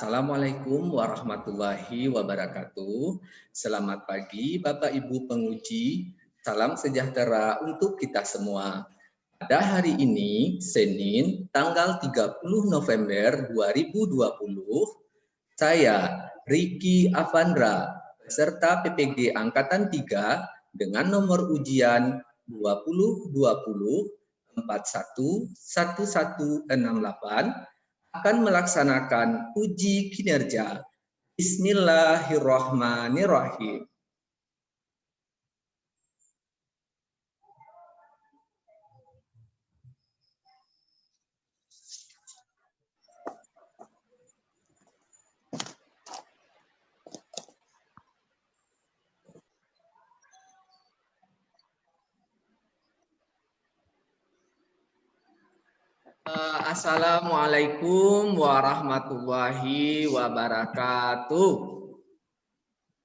Assalamualaikum warahmatullahi wabarakatuh. Selamat pagi Bapak Ibu penguji. Salam sejahtera untuk kita semua. Pada hari ini, Senin, tanggal 30 November 2020, saya, Riki Avandra, peserta PPG Angkatan 3 dengan nomor ujian 2020 411168 akan melaksanakan uji kinerja. Bismillahirrahmanirrahim. Assalamualaikum warahmatullahi wabarakatuh.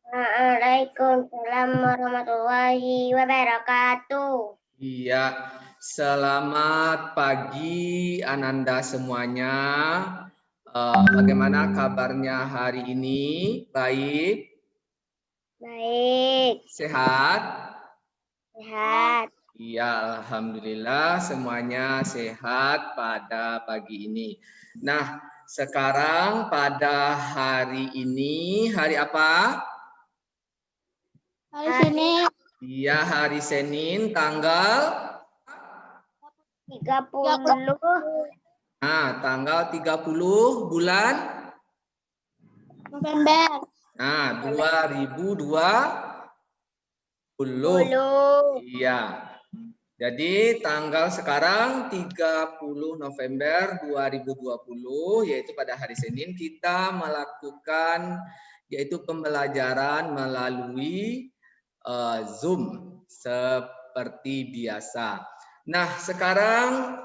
Waalaikumsalam warahmatullahi wabarakatuh. Iya, selamat pagi Ananda semuanya. Bagaimana kabarnya hari ini? Baik? Baik. Sehat? Sehat. Iya, alhamdulillah semuanya sehat pada pagi ini. Nah, sekarang pada hari ini, hari apa? Hari Senin. Iya, hari Senin tanggal 30. Nah, tanggal 30 bulan November. Nah, 2020. Iya. Jadi tanggal sekarang 30 November 2020, yaitu pada hari Senin, kita melakukan yaitu pembelajaran melalui Zoom seperti biasa. Nah, sekarang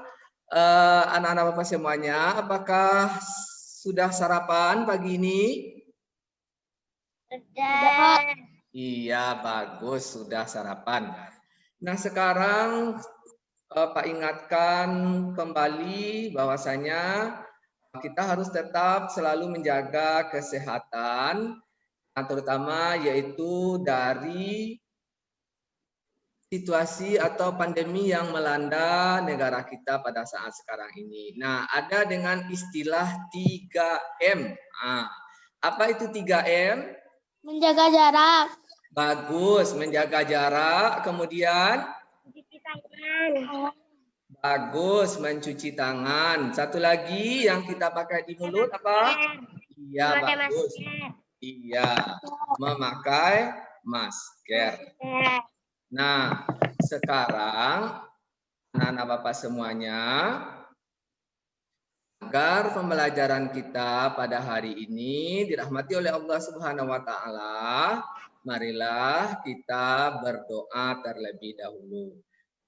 anak-anak Bapak semuanya, apakah sudah sarapan pagi ini? Sudah. Iya, bagus, sudah sarapan. Nah, sekarang Pak ingatkan kembali bahwasanya kita harus tetap selalu menjaga kesehatan, terutama yaitu dari situasi atau pandemi yang melanda negara kita pada saat sekarang ini. Nah, ada dengan istilah 3M. Apa itu 3M? Menjaga jarak. Bagus, menjaga jarak. Kemudian? Mencuci tangan. Bagus, mencuci tangan. Satu lagi yang kita pakai di mulut apa? Iya, bagus. Iya, memakai masker. Nah, sekarang anak-anak Bapak semuanya, agar pembelajaran kita pada hari ini dirahmati oleh Allah Subhanahu wa taala, marilah kita berdoa terlebih dahulu.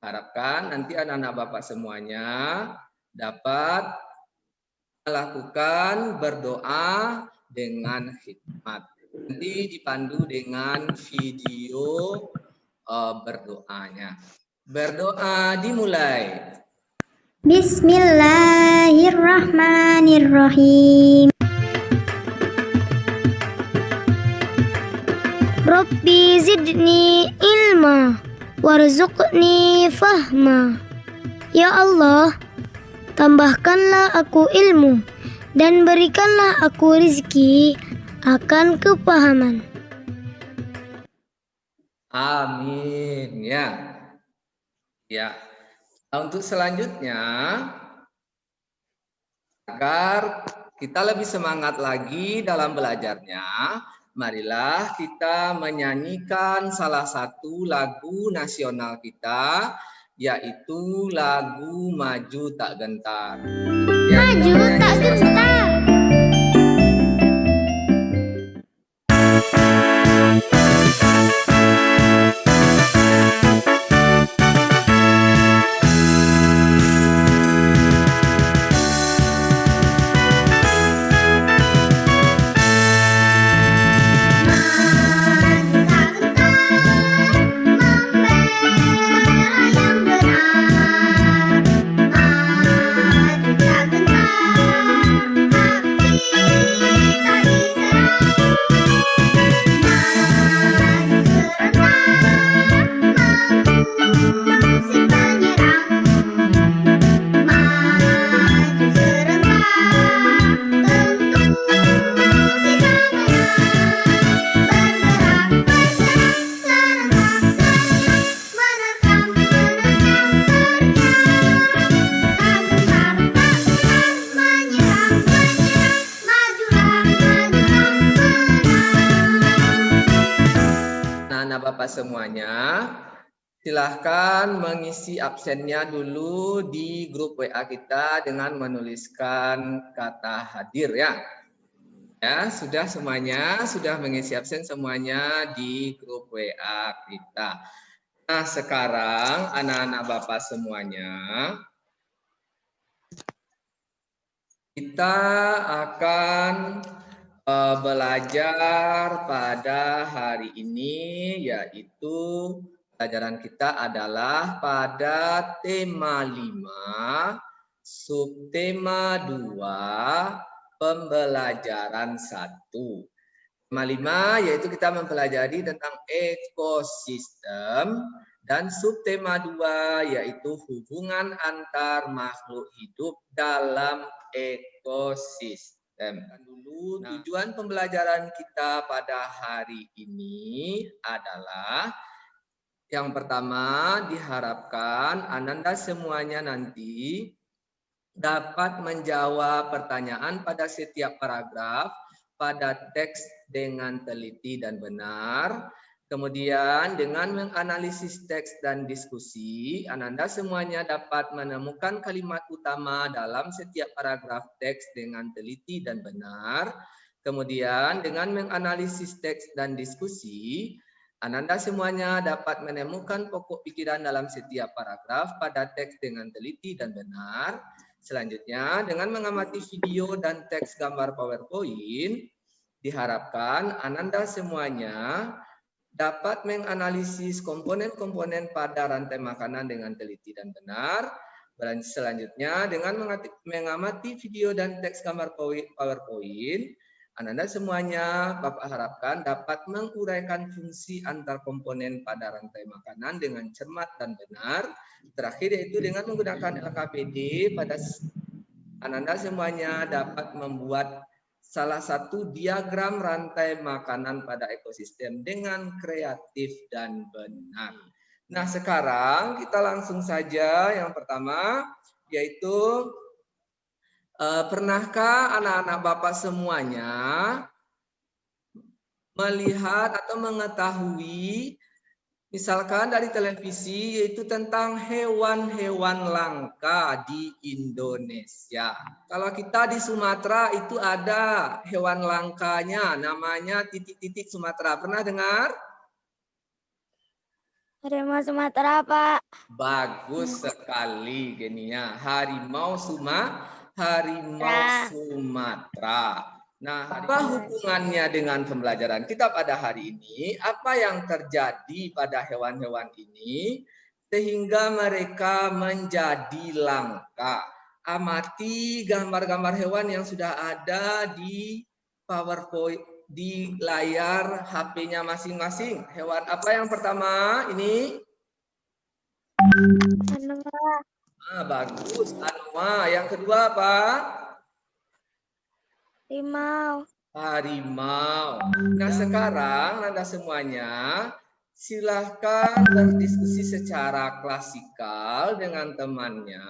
Harapkan nanti anak-anak Bapak semuanya dapat melakukan berdoa dengan hikmat. Nanti dipandu dengan video berdoanya. Berdoa dimulai. Bismillahirrahmanirrahim. Rabbi zidni ilma warzuqni fahma. Ya Allah, tambahkanlah aku ilmu dan berikanlah aku rezeki akan kepahaman. Amin. Ya. Untuk selanjutnya, agar kita lebih semangat lagi dalam belajarnya, marilah kita menyanyikan salah satu lagu nasional kita, yaitu lagu Maju Tak Gentar. Maju tak gentar. si penyerang, maju serentak, tentu kita menang. Bergerak, bergerak, serentak, serentak, menerkam, menerkam, terjang. Tak gentar, menyerang, menyerang, majulah, majulah, menang. Anak-anak Bapak semuanya, silahkan mengisi absennya dulu di grup WA kita dengan menuliskan kata hadir ya. Ya, sudah semuanya, sudah mengisi absen semuanya di grup WA kita. Nah, sekarang anak-anak Bapak semuanya, kita akan belajar pada hari ini, yaitu pelajaran kita adalah pada tema 5, subtema 2, pembelajaran 1. Tema 5 yaitu kita mempelajari tentang ekosistem, dan subtema 2 yaitu hubungan antar makhluk hidup dalam ekosistem. Dulu tujuan pembelajaran kita pada hari ini adalah yang pertama, diharapkan Ananda semuanya nanti dapat menjawab pertanyaan pada setiap paragraf pada teks dengan teliti dan benar. Kemudian dengan menganalisis teks dan diskusi, Ananda semuanya dapat menemukan kalimat utama dalam setiap paragraf teks dengan teliti dan benar. Kemudian dengan menganalisis teks dan diskusi, Ananda semuanya dapat menemukan pokok pikiran dalam setiap paragraf pada teks dengan teliti dan benar. Selanjutnya, dengan mengamati video dan teks gambar PowerPoint, diharapkan Ananda semuanya dapat menganalisis komponen-komponen pada rantai makanan dengan teliti dan benar. Dan selanjutnya, dengan mengamati video dan teks gambar PowerPoint, Ananda semuanya Bapak harapkan dapat menguraikan fungsi antar komponen pada rantai makanan dengan cermat dan benar. Terakhir yaitu dengan menggunakan LKPD, pada Ananda semuanya dapat membuat salah satu diagram rantai makanan pada ekosistem dengan kreatif dan benar. Nah, sekarang kita langsung saja yang pertama, yaitu pernahkah anak-anak Bapak semuanya melihat atau mengetahui misalkan dari televisi yaitu tentang hewan-hewan langka di Indonesia? Kalau kita di Sumatera itu ada hewan langkanya namanya titik-titik Sumatera. Pernah dengar? Harimau Sumatera, Pak. Bagus sekali Genia. Harimau Sumatera. Nah, apa hubungannya dengan pembelajaran kita pada hari ini? Apa yang terjadi pada hewan-hewan ini sehingga mereka menjadi langka? Amati gambar-gambar hewan yang sudah ada di PowerPoint di layar HP-nya masing-masing. Hewan apa yang pertama ini? Anoa. Bagus, anoa. Yang kedua apa? Harimau. Harimau. Nah, sekarang Anda semuanya silahkan berdiskusi secara klasikal dengan temannya.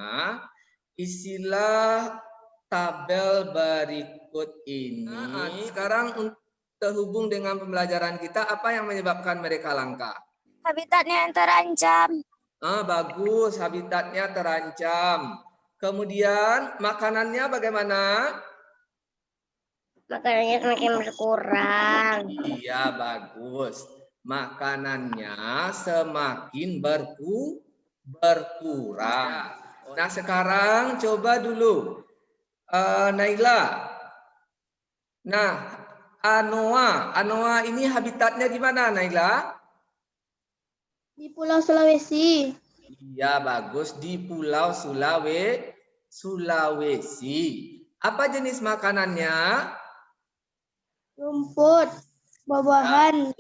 Isilah tabel berikut ini. Nah, sekarang terhubung dengan pembelajaran kita, apa yang menyebabkan mereka langka? Habitatnya yang terancam. Bagus, habitatnya terancam. Kemudian makanannya bagaimana? Makanannya semakin berkurang. Iya, bagus. Makanannya semakin berkurang. Nah, sekarang coba dulu Naila. Nah, anoa ini habitatnya di mana, Naila? Di Pulau Sulawesi. Iya, bagus, di Pulau Sulawesi. Apa jenis makanannya? Rumput, buah-buahan.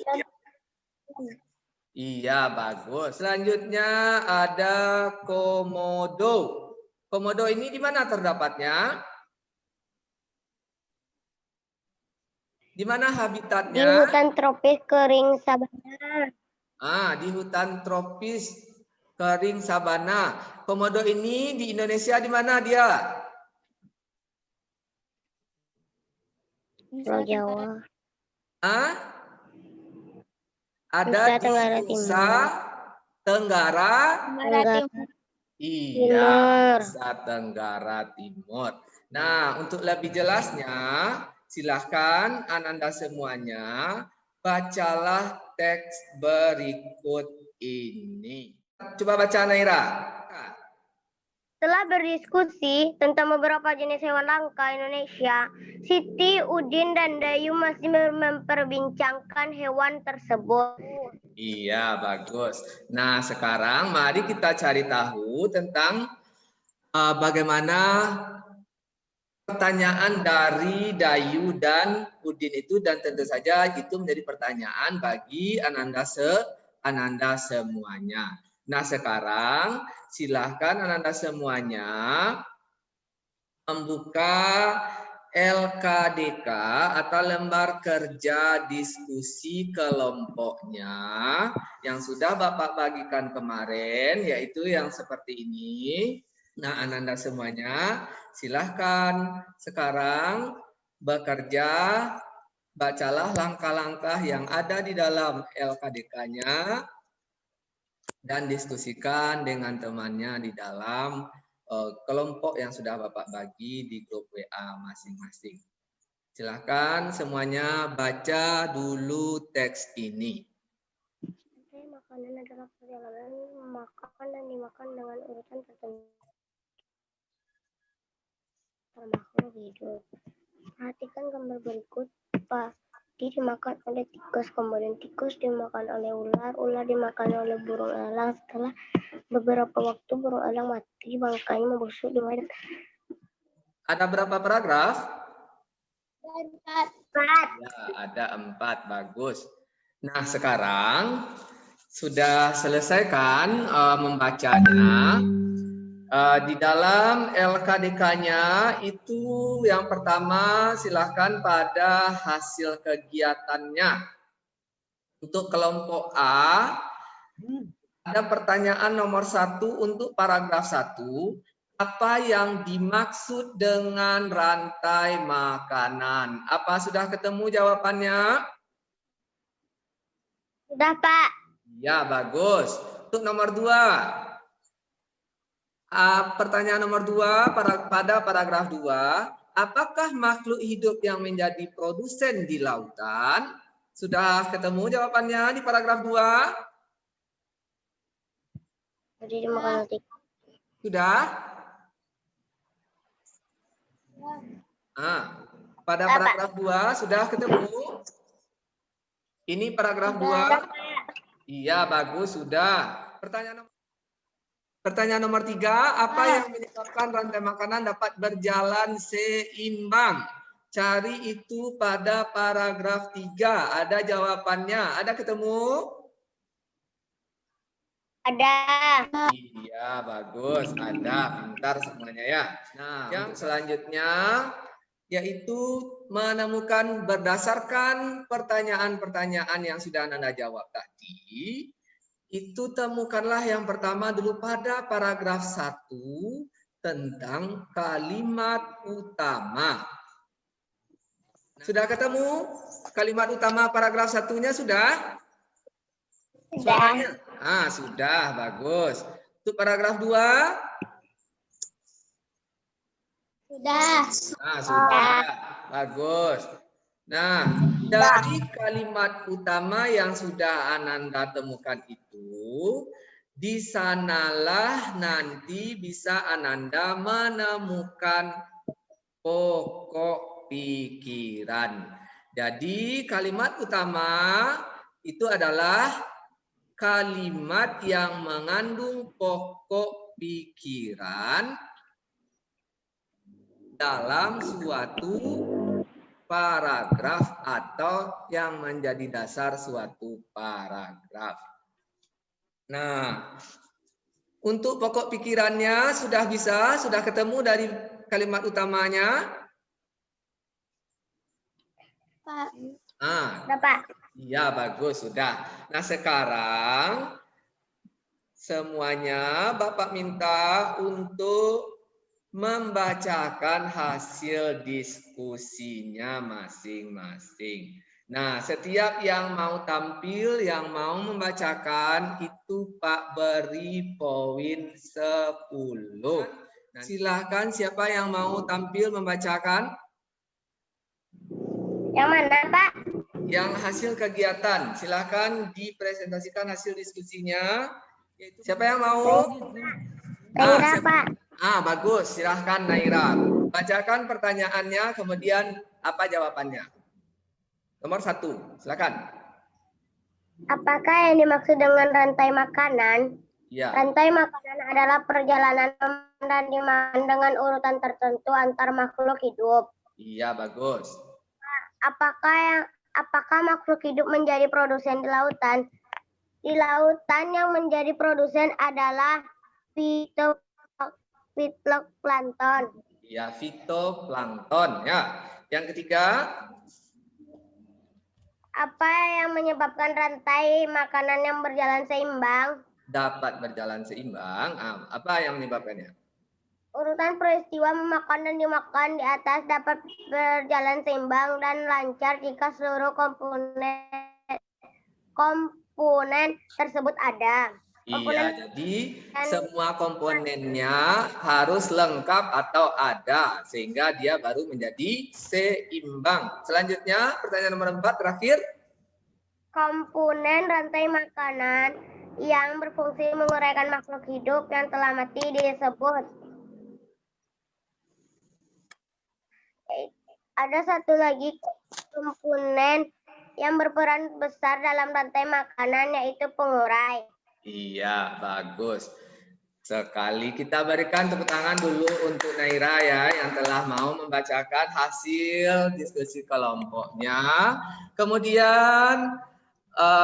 Iya, bagus. Selanjutnya ada komodo. Komodo ini di mana terdapatnya? Di mana Di habitatnya? hutan tropis kering sabana. Di hutan tropis kering sabana. Komodo ini di Indonesia di mana dia? Pulau Jawa. Ada Nusa di Tenggara Nusa Timur. Tenggara. Timur. Iya, Timur. Nusa Tenggara Timur. Nah, untuk lebih jelasnya, silahkan Ananda semuanya bacalah teks berikut ini. Coba baca, Naira. Setelah berdiskusi tentang beberapa jenis hewan langka Indonesia, Siti, Udin, dan Dayu masih memperbincangkan hewan tersebut. Iya, bagus. Nah, sekarang mari kita cari tahu tentang bagaimana pertanyaan dari Dayu dan Udin itu, dan tentu saja itu menjadi pertanyaan bagi Ananda semuanya. Nah, sekarang silahkan Ananda semuanya membuka LKDK atau lembar kerja diskusi kelompoknya yang sudah Bapak bagikan kemarin, yaitu yang seperti ini. Nah, Ananda semuanya silahkan sekarang bekerja, bacalah langkah-langkah yang ada di dalam LKDK-nya dan diskusikan dengan temannya di dalam kelompok yang sudah Bapak bagi di grup WA masing-masing. Silahkan semuanya baca dulu teks ini. Makanan adalah perjalanan makan dan dimakan dengan urutan tertentu. Makhluk hidup. Perhatikan gambar berikut. Padi dimakan oleh tikus, kemudian tikus dimakan oleh ular, ular dimakan oleh burung elang. Setelah beberapa waktu burung elang mati, bangkainya membusuk di wadah. Ada berapa paragraf? 4. Ya, ada 4. Bagus. Nah, sekarang sudah selesaikan membacanya. Di dalam LKDK-nya itu yang pertama silahkan pada hasil kegiatannya. Untuk kelompok A, ada pertanyaan nomor 1 untuk paragraf 1. Apa yang dimaksud dengan rantai makanan? Apa sudah ketemu jawabannya? Sudah, Pak. Ya, bagus. Untuk nomor 2. Pertanyaan nomor 2 pada paragraf 2, apakah makhluk hidup yang menjadi produsen di lautan? Sudah ketemu jawabannya di paragraf 2? Jadi dimakan tikus. Sudah? Pada paragraf 2 sudah ketemu? Ini paragraf 2? Iya, bagus, sudah. Pertanyaan nomor 3, apa yang menyebabkan rantai makanan dapat berjalan seimbang? Cari itu pada paragraf 3. Ada jawabannya. Ada ketemu? Ada. Iya, bagus. Ada. Pintar semuanya ya. Nah, yang selanjutnya yaitu menemukan berdasarkan pertanyaan-pertanyaan yang sudah Anda jawab tadi. Itu temukanlah yang pertama dulu pada paragraf 1 tentang kalimat utama. Sudah ketemu kalimat utama paragraf 1-nya sudah? Suaranya? Sudah, bagus. Untuk paragraf 2? Sudah. Sudah. Bagus. Nah, dari kalimat utama yang sudah Ananda temukan itu, di sanalah nanti bisa Ananda menemukan pokok pikiran. Jadi kalimat utama itu adalah kalimat yang mengandung pokok pikiran dalam suatu paragraf atau yang menjadi dasar suatu paragraf. Nah, untuk pokok pikirannya sudah bisa, sudah ketemu dari kalimat utamanya? Pak. Ah, Udah, Pak. iya, bagus, sudah. Nah, sekarang semuanya Bapak minta untuk membacakan hasil diskusinya masing-masing. Nah, setiap yang mau tampil, yang mau membacakan, itu Pak beri poin 10. Nah, silahkan siapa yang mau tampil membacakan? Yang mana, Pak? Yang hasil kegiatan, silahkan dipresentasikan hasil diskusinya. Siapa yang mau? Naira, Pak. Bagus. Silahkan Naira. Bacakan pertanyaannya, kemudian apa jawabannya. Nomor 1, silakan. Apakah yang dimaksud dengan rantai makanan? Ya. Rantai makanan adalah perjalanan dan dimakan dengan urutan tertentu antar makhluk hidup. Iya, bagus. Apakah makhluk hidup menjadi produsen di lautan? Di lautan yang menjadi produsen adalah fitoplankton. Ya, fitoplankton. Ya. Yang ketiga. Apa yang menyebabkan rantai makanan yang berjalan seimbang? Dapat berjalan seimbang. Apa yang menyebabkannya? Urutan peristiwa memakan dan dimakan di atas dapat berjalan seimbang dan lancar jika seluruh komponen tersebut ada. Iya, jadi semua komponennya harus lengkap atau ada sehingga dia baru menjadi seimbang. Selanjutnya, pertanyaan nomor 4 terakhir. Komponen rantai makanan yang berfungsi menguraikan makhluk hidup yang telah mati disebut. Ada satu lagi komponen yang berperan besar dalam rantai makanan yaitu pengurai. Iya, bagus. Sekali kita berikan tepuk tangan dulu untuk Naira ya yang telah mau membacakan hasil diskusi kelompoknya. Kemudian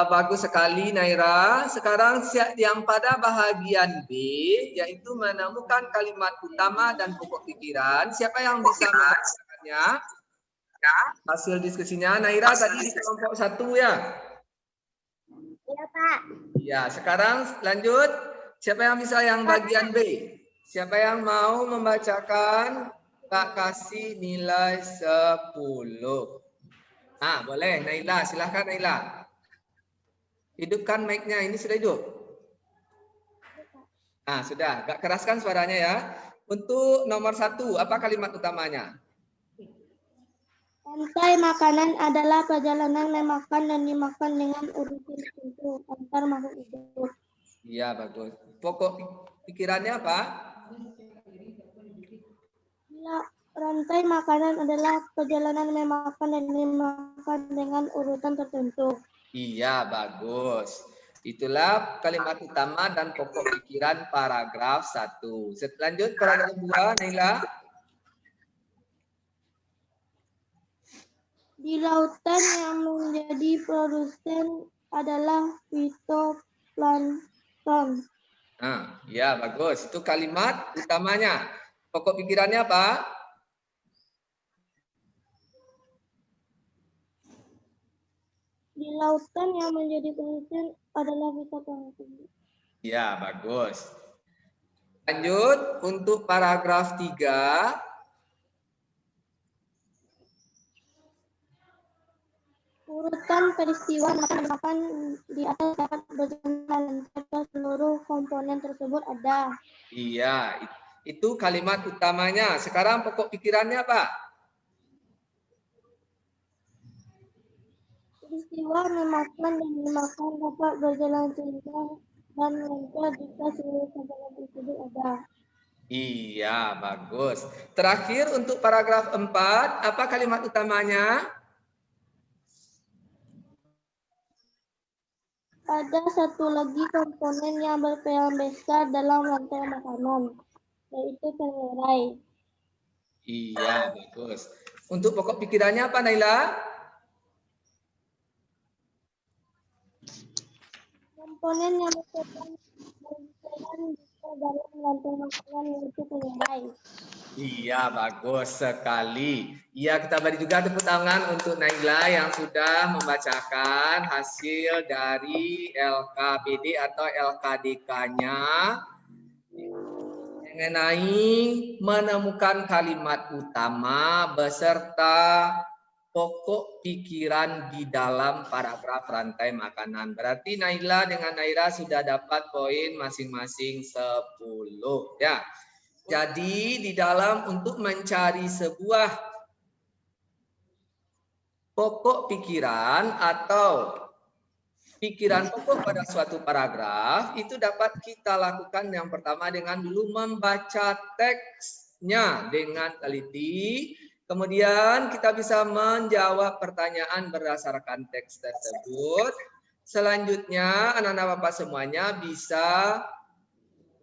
bagus sekali Naira. Sekarang yang pada bahagian B yaitu menemukan kalimat utama dan pokok pikiran. Siapa yang bisa membacakannya? Hasil diskusinya Naira tadi di kelompok 1 ya. Iya, Pak. Ya, sekarang lanjut. Siapa yang bisa yang bagian B? Siapa yang mau membacakan? Kak kasih nilai 10. Boleh. Naila, silahkan Naila. Hidupkan mic-nya. Ini sudah hidup? Sudah. Agak keraskan suaranya ya. Untuk nomor 1, apa kalimat utamanya? Rantai makanan adalah perjalanan memakan dan dimakan dengan urutan tertentu antar makhluk hidup. Iya, bagus. Pokok pikirannya apa? Rantai makanan adalah perjalanan memakan dan dimakan dengan urutan tertentu. Iya, bagus. Itulah kalimat utama dan pokok pikiran paragraf 1. Lanjut paragraf 2, Naila. Di lautan yang menjadi produsen adalah fitoplankton. Ya bagus. Itu kalimat utamanya. Pokok pikirannya apa? Di lautan yang menjadi produsen adalah fitoplankton. Ya, bagus. Lanjut untuk paragraf 3. Urutan peristiwa makan di atas dapat berjalan lancar seluruh komponen tersebut ada. Iya, itu kalimat utamanya. Sekarang pokok pikirannya apa? Peristiwa memakan dan dimakan dapat berjalan seimbang dan lancar jika seluruh komponen tersebut ada. Iya, bagus. Terakhir untuk paragraf 4, apa kalimat utamanya? Ada satu lagi komponen yang berperan besar dalam rantai makanan, yaitu pengurai. Iya, bagus. Untuk pokok pikirannya apa, Naila? komponen yang merupakan bagian besar dalam rantai makanan yaitu penilai. Iya, bagus sekali. Iya, kita beri juga tepuk tangan untuk Naila yang sudah membacakan hasil dari LKPD atau LKDK-nya mengenai menemukan kalimat utama beserta pokok pikiran di dalam paragraf rantai makanan. Berarti Naila dengan Naira sudah dapat poin masing-masing 10 ya. Jadi di dalam untuk mencari sebuah pokok pikiran atau pikiran pokok pada suatu paragraf itu dapat kita lakukan yang pertama dengan dulu membaca teksnya dengan teliti. Kemudian kita bisa menjawab pertanyaan berdasarkan teks tersebut. Selanjutnya anak-anak Bapak semuanya bisa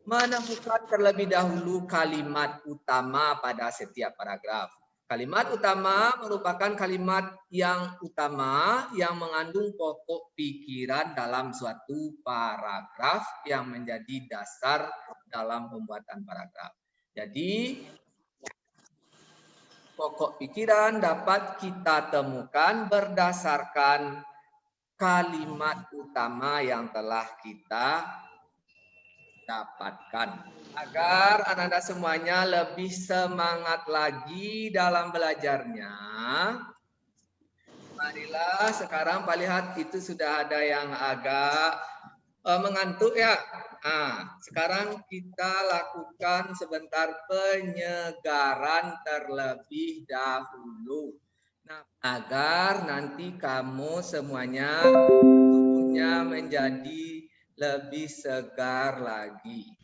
menemukan terlebih dahulu kalimat utama pada setiap paragraf. Kalimat utama merupakan kalimat yang utama yang mengandung pokok pikiran dalam suatu paragraf yang menjadi dasar dalam pembuatan paragraf. Jadi pokok pikiran dapat kita temukan berdasarkan kalimat utama yang telah kita dapatkan. Agar anak-anak semuanya lebih semangat lagi dalam belajarnya. Marilah sekarang Pak lihat itu sudah ada yang agak mengantuk ya. Nah, sekarang kita lakukan sebentar penyegaran terlebih dahulu. Nah, agar nanti kamu semuanya tubuhnya menjadi lebih segar lagi.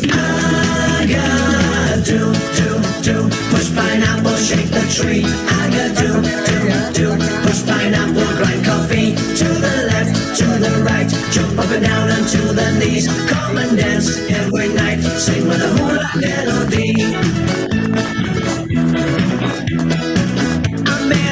I got do, push pineapple, shake the tree. I got do, push pineapple, grind coffee. To the left, to the right, jump up and down onto the knees. Come and dance every night, sing with a hula melody.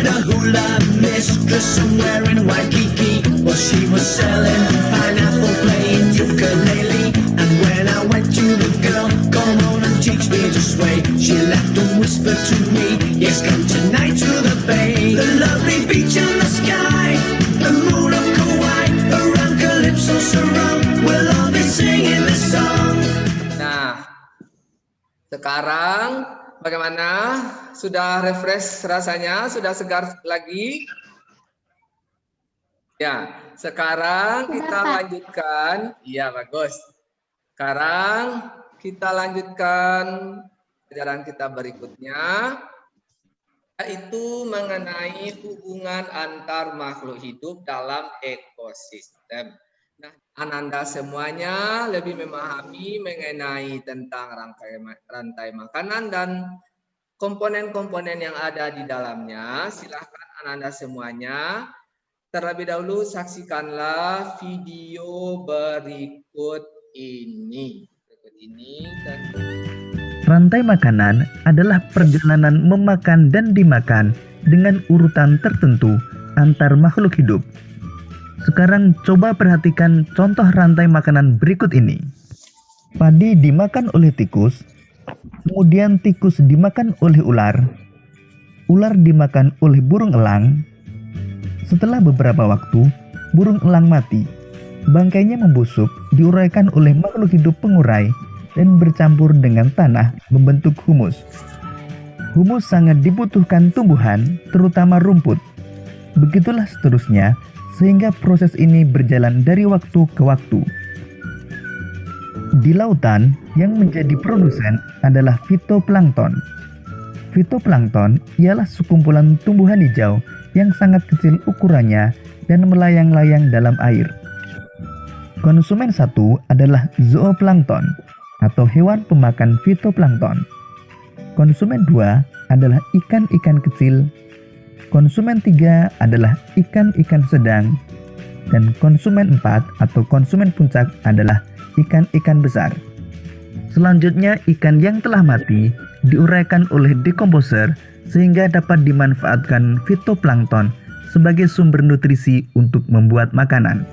A hula mistress somewhere in Waikiki. Well, she was selling pineapple, playing ukulele. And when I went to the girl, come on and teach me to sway, she laughed and whispered to me, yes, come tonight to the bay. The lovely beach and the sky, the moon of Kauai, around Calypso surround, we'll all be singing this song. Nah, sekarang bagaimana? Sudah refresh rasanya? Sudah segar lagi? Ya, sekarang kita lanjutkan. Iya, bagus. Sekarang kita lanjutkan pelajaran kita berikutnya, yaitu mengenai hubungan antar makhluk hidup dalam ekosistem. Nah, Ananda semuanya lebih memahami mengenai tentang rantai makanan dan komponen-komponen yang ada di dalamnya. Silahkan Ananda semuanya terlebih dahulu saksikanlah video berikut ini. Rantai makanan adalah perjalanan memakan dan dimakan dengan urutan tertentu antar makhluk hidup. Sekarang coba perhatikan contoh rantai makanan berikut ini. Padi dimakan oleh tikus, kemudian tikus dimakan oleh ular, ular dimakan oleh burung elang. Setelah beberapa waktu, burung elang mati. Bangkainya membusuk, diuraikan oleh makhluk hidup pengurai, dan bercampur dengan tanah membentuk humus. Humus sangat dibutuhkan tumbuhan, terutama rumput. Begitulah seterusnya, sehingga proses ini berjalan dari waktu ke waktu. Di lautan, yang menjadi produsen adalah fitoplankton. Fitoplankton ialah sekumpulan tumbuhan hijau yang sangat kecil ukurannya dan melayang-layang dalam air. Konsumen satu adalah zooplankton atau hewan pemakan fitoplankton. Konsumen 2 adalah ikan-ikan kecil. Konsumen 3 adalah ikan-ikan sedang. Dan konsumen 4 atau konsumen puncak adalah ikan-ikan besar. Selanjutnya ikan yang telah mati diuraikan oleh dekomposer sehingga dapat dimanfaatkan fitoplankton sebagai sumber nutrisi untuk membuat makanan.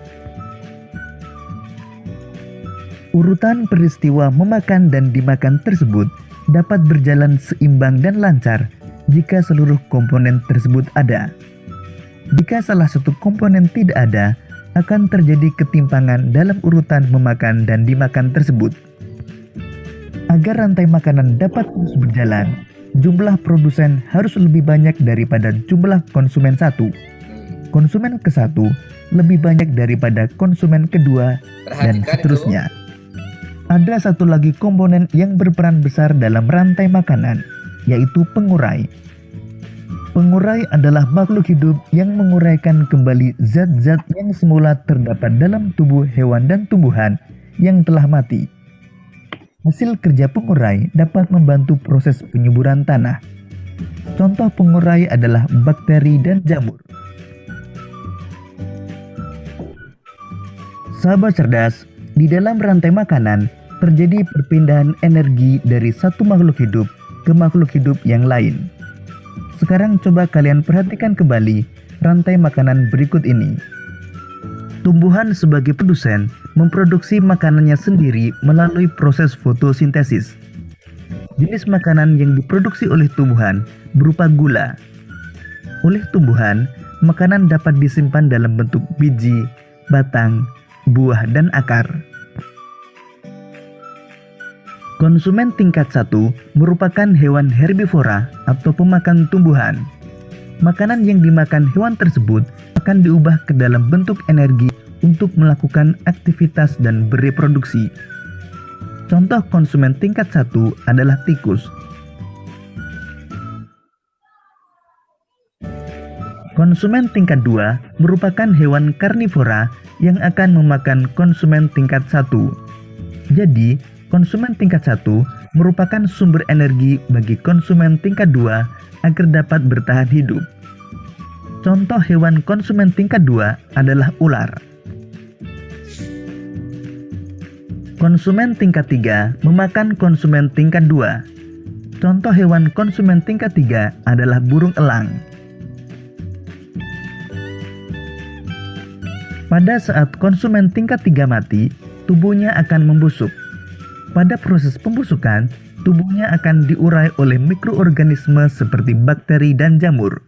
Urutan peristiwa memakan dan dimakan tersebut dapat berjalan seimbang dan lancar jika seluruh komponen tersebut ada. Jika salah satu komponen tidak ada, akan terjadi ketimpangan dalam urutan memakan dan dimakan tersebut. Agar rantai makanan dapat terus berjalan, jumlah produsen harus lebih banyak daripada jumlah konsumen satu. Konsumen ke satu lebih banyak daripada konsumen kedua, dan seterusnya. Ada satu lagi komponen yang berperan besar dalam rantai makanan, yaitu pengurai. Pengurai adalah makhluk hidup yang menguraikan kembali zat-zat yang semula terdapat dalam tubuh hewan dan tumbuhan yang telah mati. Hasil kerja pengurai dapat membantu proses penyuburan tanah. Contoh pengurai adalah bakteri dan jamur. Sahabat cerdas, di dalam rantai makanan terjadi perpindahan energi dari satu makhluk hidup ke makhluk hidup yang lain. Sekarang coba kalian perhatikan kembali rantai makanan berikut ini. Tumbuhan sebagai produsen memproduksi makanannya sendiri melalui proses fotosintesis. Jenis makanan yang diproduksi oleh tumbuhan berupa gula. Oleh tumbuhan, makanan dapat disimpan dalam bentuk biji, batang, buah, dan akar. Konsumen tingkat 1 merupakan hewan herbivora atau pemakan tumbuhan. Makanan yang dimakan hewan tersebut akan diubah ke dalam bentuk energi untuk melakukan aktivitas dan bereproduksi. Contoh konsumen tingkat 1 adalah tikus. Konsumen tingkat 2 merupakan hewan karnivora yang akan memakan konsumen tingkat 1. Jadi, konsumen tingkat 1 merupakan sumber energi bagi konsumen tingkat 2 agar dapat bertahan hidup. Contoh hewan konsumen tingkat 2 adalah ular. Konsumen tingkat 3 memakan konsumen tingkat 2. Contoh hewan konsumen tingkat 3 adalah burung elang. Pada saat konsumen tingkat 3 mati, tubuhnya akan membusuk. Pada proses pembusukan, tubuhnya akan diurai oleh mikroorganisme seperti bakteri dan jamur.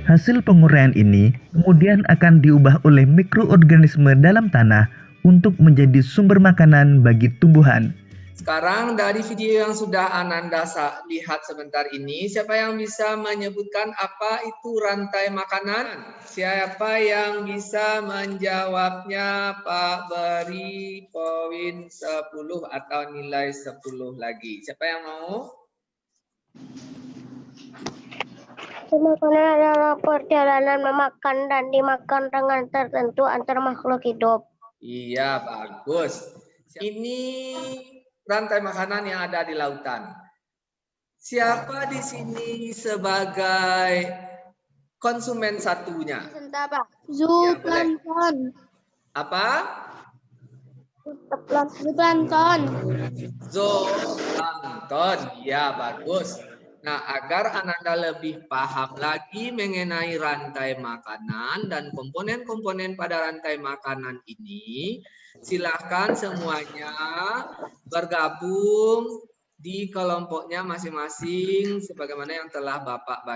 Hasil penguraian ini kemudian akan diubah oleh mikroorganisme dalam tanah untuk menjadi sumber makanan bagi tumbuhan. Sekarang dari video yang sudah Ananda lihat sebentar ini, siapa yang bisa menyebutkan apa itu rantai makanan? Siapa yang bisa menjawabnya? Pak, beri poin 10 atau nilai 10 lagi. Siapa yang mau? Makanan adalah perjalanan memakan dan dimakan dengan tertentu antar makhluk hidup. Iya, bagus. Ini rantai makanan yang ada di lautan. Siapa di sini sebagai konsumen satunya? Sebentar, Pak. Zooplankton. Apa? Zooplankton. Zooplankton. Ya, bagus. Nah, agar Ananda lebih paham lagi mengenai rantai makanan dan komponen-komponen pada rantai makanan ini, silakan semuanya bergabung di kelompoknya masing-masing sebagaimana yang telah Bapak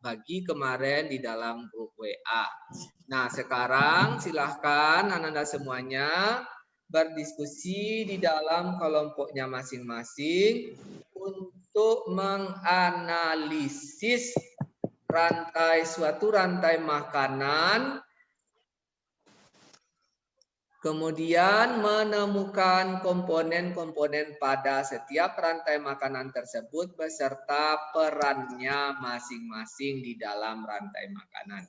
bagi kemarin di dalam grup WA. Nah, sekarang silahkan Ananda semuanya berdiskusi di dalam kelompoknya masing-masing untuk menganalisis suatu rantai makanan, kemudian menemukan komponen-komponen pada setiap rantai makanan tersebut beserta perannya masing-masing di dalam rantai makanan.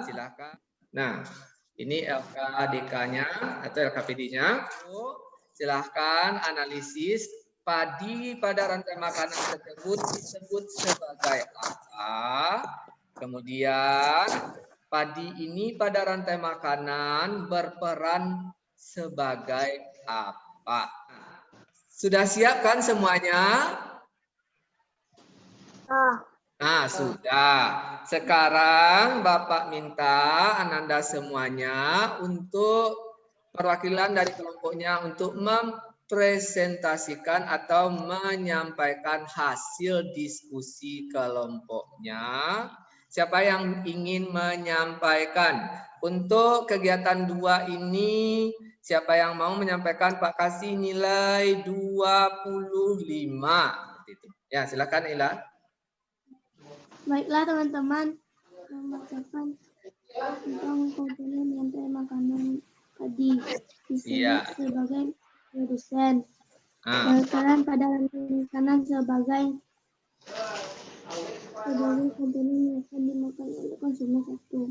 Silakan. Nah, ini LKDK-nya atau LKPD-nya. Silahkan analisis padi pada rantai makanan tersebut disebut sebagai apa. Kemudian padi ini pada rantai makanan berperan sebagai apa. Sudah siap kan semuanya? Sudah. Sekarang Bapak minta Ananda semuanya untuk perwakilan dari kelompoknya untuk mempresentasikan atau menyampaikan hasil diskusi kelompoknya. Siapa yang ingin menyampaikan? Untuk kegiatan 2 ini, siapa yang mau menyampaikan, Pak kasih nilai 25. Ya, silakan Ila. Baiklah teman-teman, membacakan tentang komponen rantai makanan tadi disebut sebagai produsen. Berperan pada rantai makanan sebagai komponen yang akan dimakan oleh konsumen satu.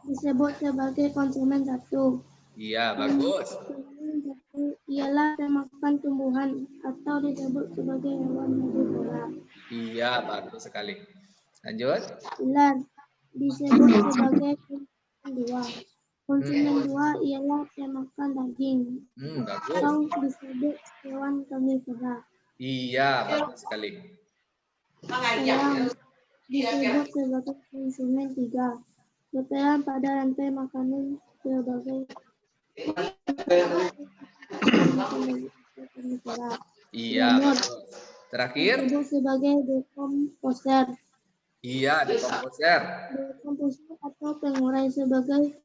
Disebut sebagai konsumen satu. Iya, bagus. Konsumen satu ialah pemakan tumbuhan atau disebut sebagai hewan herbivora. Iya, bagus sekali. Lanjut. Ular disebut sebagai konsumen dua. Konsumen dua ialah pemakan daging Bagus. atau disebut hewan karnivora. Iya, bagus sekali. Ayam disebut sebagai konsumen tiga. Berperan pada rantai makanan sebagai karnivora. Iya, bagus. Terakhir. Disebut sebagai dekomposer. Iya, dekomposer. Dekomposer atau pengurai sebagai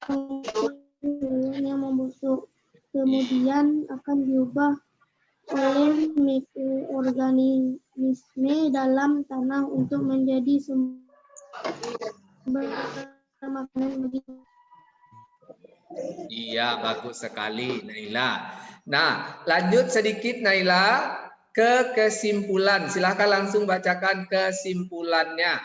hewan yang membusuk. Kemudian akan diubah oleh mikroorganisme dalam tanah untuk menjadi sumber makanan bagi. Iya, bagus sekali Naila. Nah, lanjut sedikit Naila ke kesimpulan. Silakan langsung bacakan kesimpulannya.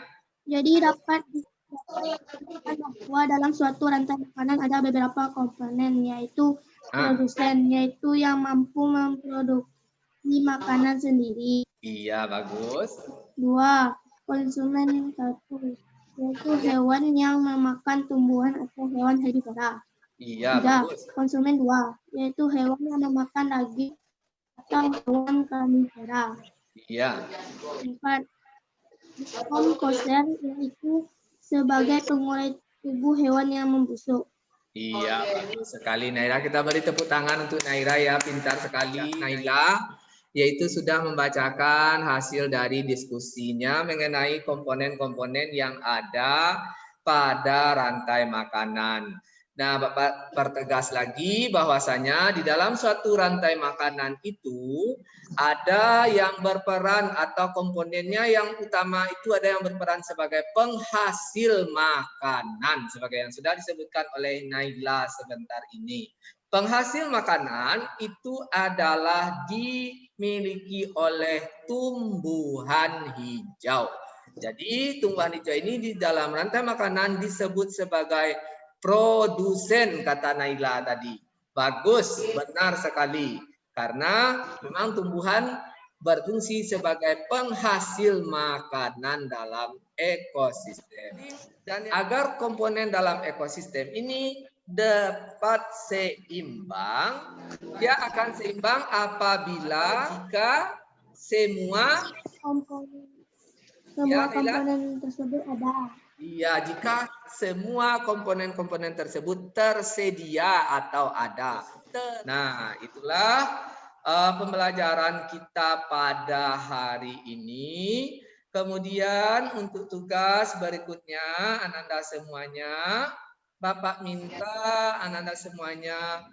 Jadi dapat dikatakan bahwa dalam suatu rantai makanan ada beberapa komponen, yaitu produsen, yaitu yang mampu memproduksi makanan sendiri. Iya, bagus. 2. Konsumen satu, yaitu hewan yang memakan tumbuhan atau hewan herbivora. Iya, 3. bagus. Konsumen 2, yaitu hewan yang memakan daging atau hewan karnivora. Iya. 4. Dekomposer, yaitu sebagai pengurai tubuh hewan yang membusuk. Iya, bagus sekali Naira. Kita beri tepuk tangan untuk Naira ya, pintar sekali Naila. Yaitu sudah membacakan hasil dari diskusinya mengenai komponen-komponen yang ada pada rantai makanan. Nah, Bapak pertegas lagi bahwasanya di dalam suatu rantai makanan itu ada yang berperan atau komponennya yang utama itu ada yang berperan sebagai penghasil makanan sebagai yang sudah disebutkan oleh Naila sebentar ini. Penghasil makanan itu adalah dimiliki oleh tumbuhan hijau. Jadi tumbuhan hijau ini di dalam rantai makanan disebut sebagai produsen, kata Naila tadi. Bagus, benar sekali. Karena memang tumbuhan berfungsi sebagai penghasil makanan dalam ekosistem. Dan agar komponen dalam ekosistem ini dapat seimbang, dia akan seimbang apabila semua komponen tersebut ada. Iya, jika semua komponen-komponen tersebut tersedia atau ada. Nah, itulah pembelajaran kita pada hari ini. Kemudian untuk tugas berikutnya, Ananda semuanya, Bapak minta Ananda semuanya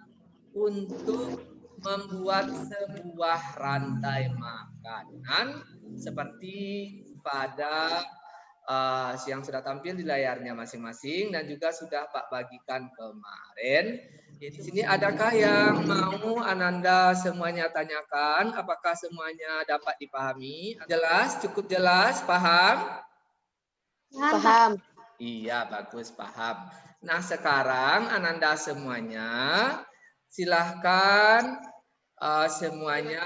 untuk membuat sebuah rantai makanan seperti pada yang sudah tampil di layarnya masing-masing dan juga sudah Pak bagikan kemarin. Di sini adakah yang mau Ananda semuanya tanyakan? Apakah semuanya dapat dipahami? Jelas, cukup jelas, paham? Paham. Iya, bagus, paham. Nah, sekarang Ananda semuanya silahkan semuanya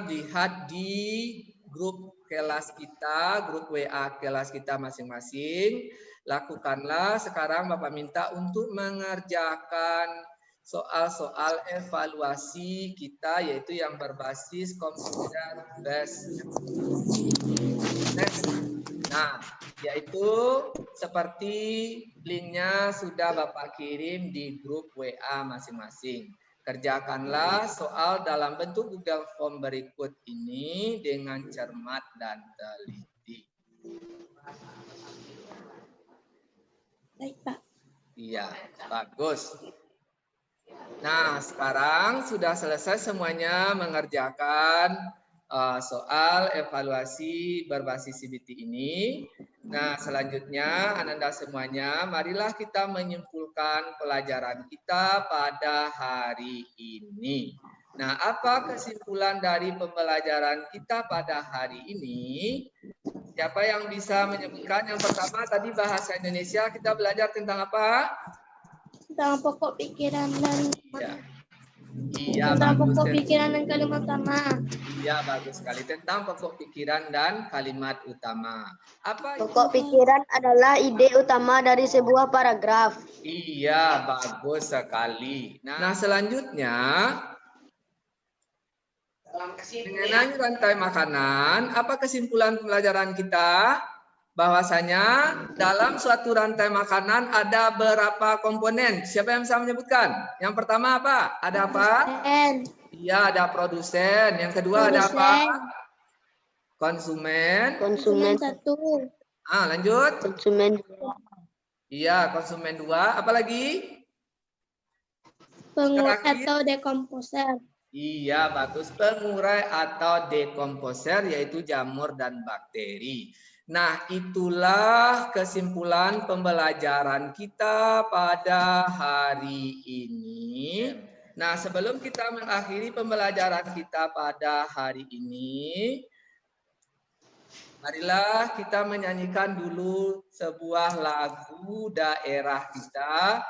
lihat di grup kelas kita, grup WA kelas kita masing-masing. Lakukanlah sekarang Bapak minta untuk mengerjakan soal-soal evaluasi kita, yaitu yang berbasis computer based. Nah, yaitu seperti linknya sudah Bapak kirim di grup WA masing-masing. Kerjakanlah soal dalam bentuk Google Form berikut ini dengan cermat dan teliti. Baik, Pak. Iya, bagus. Nah, sekarang sudah selesai semuanya mengerjakan soal evaluasi berbasis CBT ini. Nah, selanjutnya Ananda semuanya, marilah kita menyimpulkan pelajaran kita pada hari ini. Nah, apa kesimpulan dari pembelajaran kita pada hari ini? Siapa yang bisa menyebutkan? Yang pertama tadi bahasa Indonesia kita belajar tentang apa? Tentang pokok pikiran dan Iya, tentang bagus. pokok pikiran dan kalimat utama. Iya, bagus sekali. Tentang pokok pikiran dan kalimat utama. Apa Pokok pikiran adalah ide utama dari sebuah paragraf. Iya, bagus sekali. Nah, selanjutnya mengenai rantai makanan, apa kesimpulan pembelajaran kita? Bahwasanya dalam suatu rantai makanan ada berapa komponen? Siapa yang bisa menyebutkan? Yang pertama apa? Ada apa? Iya, ada produsen. Yang kedua ada apa? Konsumen. Konsumen satu. Lanjut. Konsumen. Iya, konsumen 2. Apa lagi? Pengurai atau dekomposer. Iya, bagus. Pengurai atau dekomposer, yaitu jamur dan bakteri. Nah, itulah kesimpulan pembelajaran kita pada hari ini. Nah, sebelum kita mengakhiri pembelajaran kita pada hari ini, marilah kita menyanyikan dulu sebuah lagu daerah kita,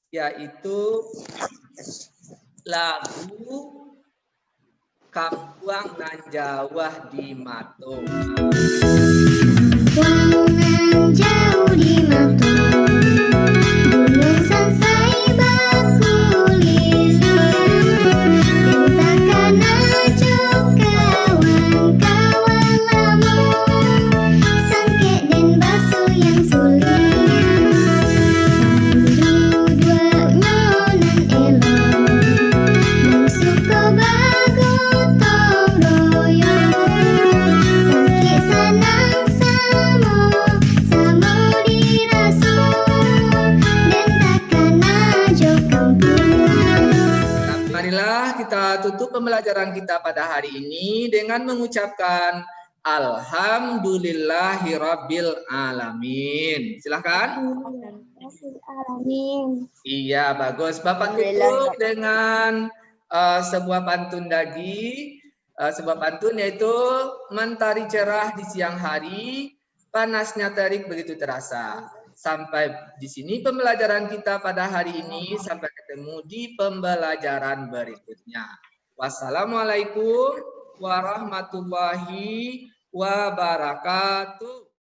yaitu lagu Kampuang nan Jawah di Matung. Kampuang jauh di Matung, gunung sansai bakuliling, tentakan ajo kawan-kawan lamun, sangke den baso yang suling, pandu dua nyonan elok, dan suko bago tong royong, sangke sanang samo diraso, den takkan ajo kampungan. Marilah kita tutup pembelajaran kita pada hari ini dengan mengucapkan Alhamdulillahirabbil alamin. Silakan. Alamin. Iya, bagus. Bapak tutup dengan sebuah pantun lagi. Sebuah pantun yaitu mentari cerah di siang hari, panasnya terik begitu terasa. Sampai di sini pembelajaran kita pada hari ini. Sampai ketemu di pembelajaran berikutnya. Wassalamualaikum warahmatullahi wabarakatuh.